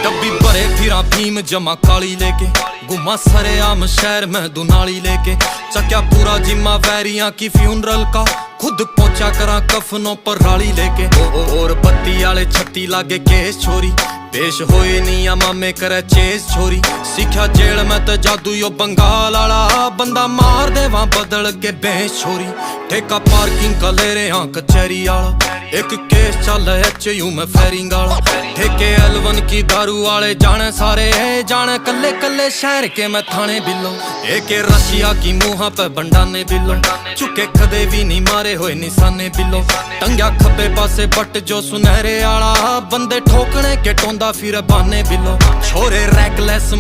डब्बी भरे फिरा भीम जमा काली लेके, गुमा सरे आम शहर में दुनाली लेके, चक्या पूरा जिम्मा वैरियां की फ्यूनरल का, खुद पहुंचा करा कफनों पर राली लेके। और बत्ती आले छत्ती लागे केस छोरी, पेश होए नी मामे करे चेस छोरी। सीखा जेल में तो जादू यो बंगाल आला, बंदा मार दे वहां बदल के बेस छोरी। ठेका पार्किंग का ले रहे हाँ कचहरी आला, एक केस चल HU में फेरिंग आला। ठेके L1 की दारू वाले जाने सारे, जाने कल्ले कल्ले शहर के मैं थाने बिलो। एक रशिया की मुँह पे बंडाने बिलो, चुके कदे भी नहीं मारे होए निशाने बिलो। टंग्या खब्बे पासे बट जो सुनहरे आला, बंदे ठोकने के टोंदा फिर बाने बिलो। छोरे रैकलेस